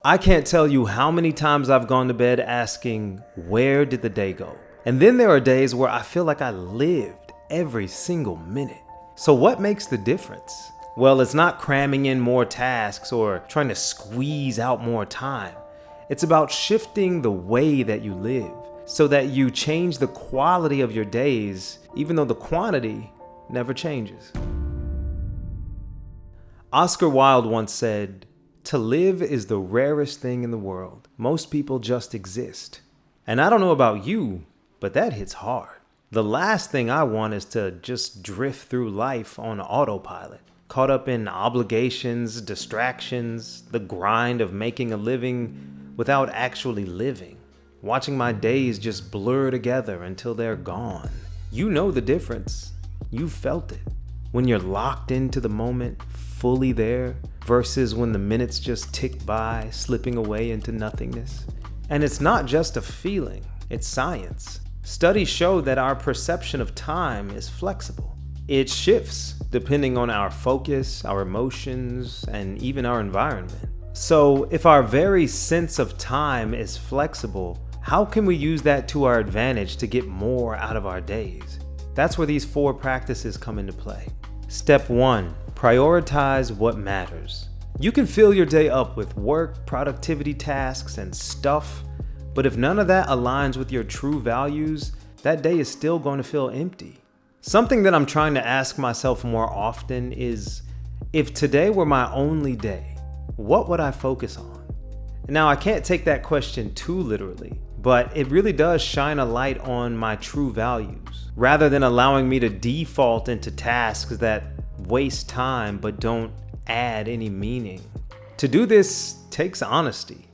I can't tell you how many times I've gone to bed asking, where did the day go? And then there are days where I feel like I lived every single minute. So what makes the difference? Well, it's not cramming in more tasks or trying to squeeze out more time. It's about shifting the way that you live so that you change the quality of your days, even though the quantity never changes. Oscar Wilde once said, "To live is the rarest thing in the world. Most people just exist." And I don't know about you, but that hits hard. The last thing I want is to just drift through life on autopilot, caught up in obligations, distractions, the grind of making a living without actually living, watching my days just blur together until they're gone. You know the difference. You've felt it. When you're locked into the moment, fully there, versus when the minutes just tick by, slipping away into nothingness. And it's not just a feeling, it's science. Studies show that our perception of time is flexible. It shifts depending on our focus, our emotions, and even our environment. So if our very sense of time is flexible, how can we use that to our advantage to get more out of our days? That's where these 4 practices come into play. Step 1, prioritize what matters. You can fill your day up with work, productivity tasks, and stuff, but if none of that aligns with your true values, that day is still going to feel empty. Something that I'm trying to ask myself more often is, if today were my only day, what would I focus on? Now, I can't take that question too literally, but it really does shine a light on my true values, rather than allowing me to default into tasks that waste time but don't add any meaning. To do this takes honesty,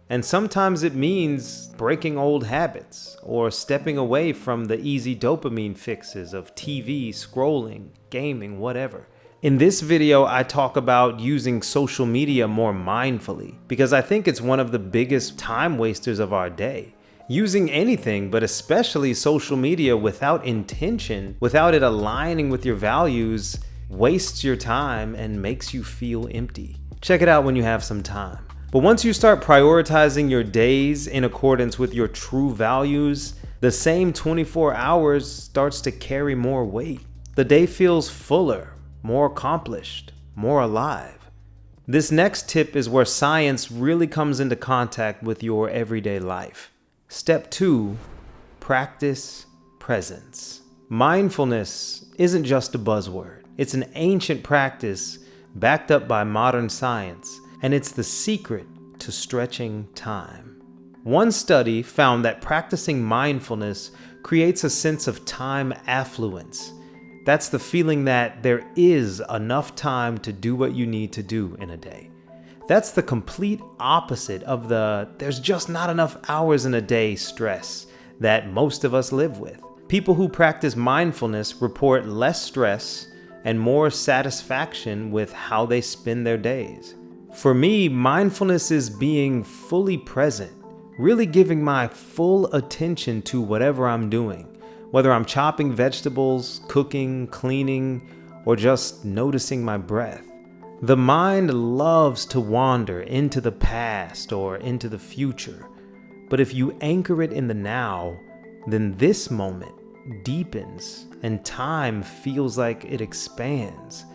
and sometimes it means breaking old habits or stepping away from the easy dopamine fixes of TV, scrolling, gaming, whatever. In this video, I talk about using social media more mindfully because I think it's one of the biggest time wasters of our day. Using anything, but especially social media without intention, without it aligning with your values, wastes your time and makes you feel empty. Check it out when you have some time. But once you start prioritizing your days in accordance with your true values, the same 24 hours starts to carry more weight. The day feels fuller, more accomplished, more alive. This next tip is where science really comes into contact with your everyday life. Step 2, practice presence. Mindfulness isn't just a buzzword. It's an ancient practice backed up by modern science, and it's the secret to stretching time. One study found that practicing mindfulness creates a sense of time affluence. That's the feeling that there is enough time to do what you need to do in a day. That's the complete opposite of the "there's just not enough hours in a day" stress that most of us live with. People who practice mindfulness report less stress and more satisfaction with how they spend their days. For me, mindfulness is being fully present, really giving my full attention to whatever I'm doing, whether I'm chopping vegetables, cooking, cleaning, or just noticing my breath. The mind loves to wander into the past or into the future, but if you anchor it in the now, then this moment deepens and time feels like it expands.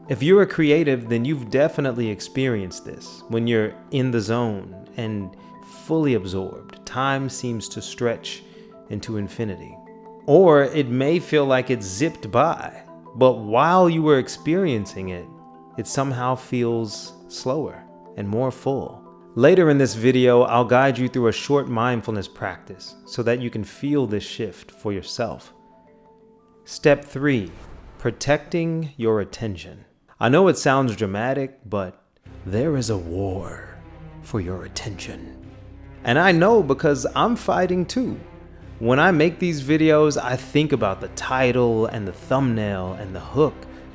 If you're a creative, then you've definitely experienced this. When you're in the zone and fully absorbed, time seems to stretch into infinity. Or it may feel like it's zipped by, but while you were experiencing it, it somehow feels slower and more full. Later in this video, I'll guide you through a short mindfulness practice so that you can feel this shift for yourself. Step 3, protecting your attention. I know it sounds dramatic, but there is a war for your attention. And I know because I'm fighting too. When I make these videos, I think about the title and the thumbnail and the hook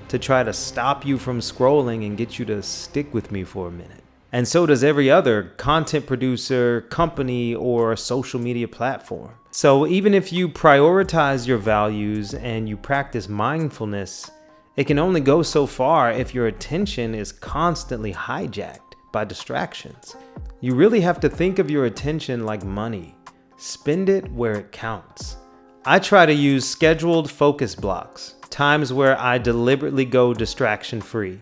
to try to stop you from scrolling and get you to stick with me for a minute. And so does every other content producer, company, or social media platform. So even if you prioritize your values and you practice mindfulness, it can only go so far if your attention is constantly hijacked by distractions. You really have to think of your attention like money. Spend it where it counts. I try to use scheduled focus blocks, times where I deliberately go distraction-free.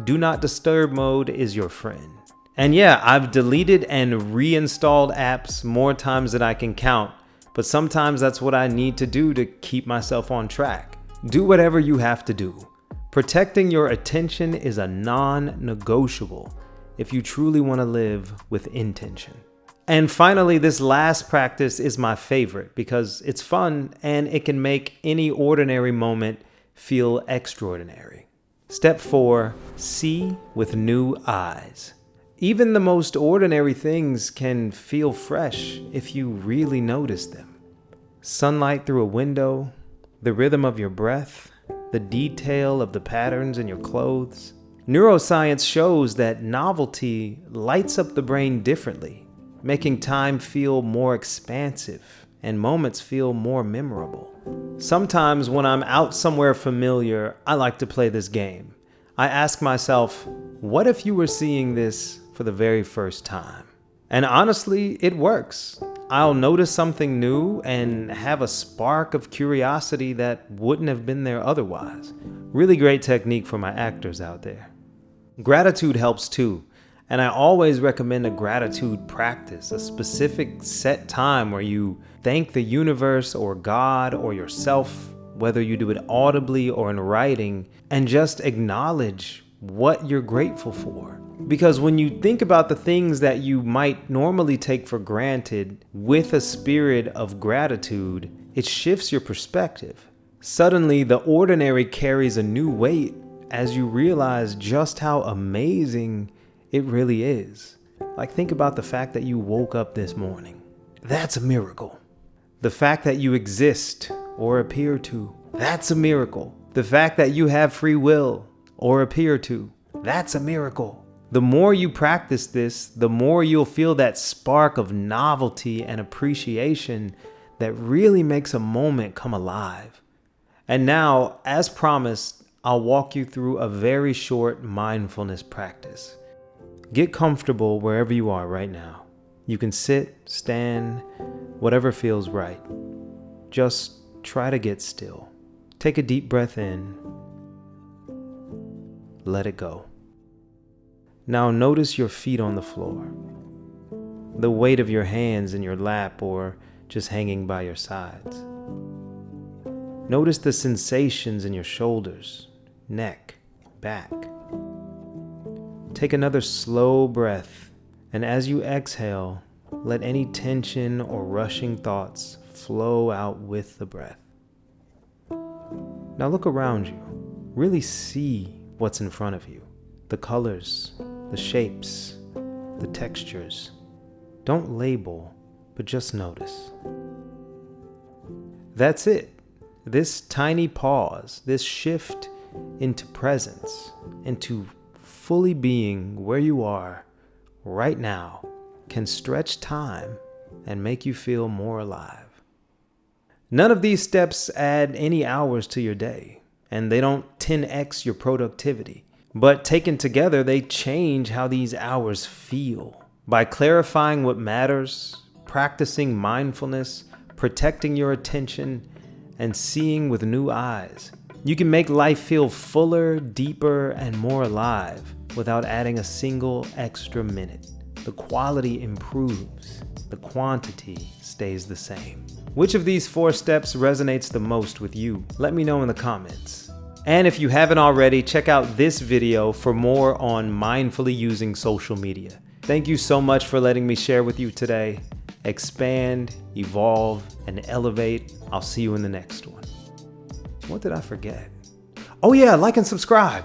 Do not disturb mode is your friend. And yeah, I've deleted and reinstalled apps more times than I can count, but sometimes that's what I need to do to keep myself on track. Do whatever you have to do. Protecting your attention is a non-negotiable if you truly want to live with intention. And finally, this last practice is my favorite because it's fun and it can make any ordinary moment feel extraordinary. Step 4, see with new eyes. Even the most ordinary things can feel fresh if you really notice them. Sunlight through a window, the rhythm of your breath, the detail of the patterns in your clothes. Neuroscience shows that novelty lights up the brain differently, making time feel more expansive and moments feel more memorable. Sometimes when I'm out somewhere familiar, I like to play this game. I ask myself, what if you were seeing this for the very first time? And honestly, it works. I'll notice something new and have a spark of curiosity that wouldn't have been there otherwise. Really great technique for my actors out there. Gratitude helps too. And I always recommend a gratitude practice, a specific set time where you thank the universe or God or yourself, whether you do it audibly or in writing, and just acknowledge what you're grateful for. Because when you think about the things that you might normally take for granted with a spirit of gratitude, it shifts your perspective. Suddenly, the ordinary carries a new weight as you realize just how amazing it really is. Like, think about the fact that you woke up this morning. That's a miracle. The fact that you exist or appear to, that's a miracle. The fact that you have free will or appear to, that's a miracle. The more you practice this, the more you'll feel that spark of novelty and appreciation that really makes a moment come alive. And now, as promised, I'll walk you through a very short mindfulness practice. Get comfortable wherever you are right now. You can sit, stand, whatever feels right. Just try to get still. Take a deep breath in. Let it go. Now notice your feet on the floor. The weight of your hands in your lap or just hanging by your sides. Notice the sensations in your shoulders, neck, back. Take another slow breath, and as you exhale, let any tension or rushing thoughts flow out with the breath. Now look around you. Really see what's in front of you. The colors, the shapes, the textures. Don't label, but just notice. That's it. This tiny pause, this shift into presence, into fully being where you are right now, can stretch time and make you feel more alive. None of these steps add any hours to your day, and they don't 10x your productivity. But taken together, they change how these hours feel. By clarifying what matters, practicing mindfulness, protecting your attention, and seeing with new eyes, you can make life feel fuller, deeper, and more alive without adding a single extra minute. The quality improves, the quantity stays the same. Which of these 4 steps resonates the most with you? Let me know in the comments. And if you haven't already, check out this video for more on mindfully using social media. Thank you so much for letting me share with you today. Expand, evolve, and elevate. I'll see you in the next one. What did I forget? Oh yeah, like and subscribe.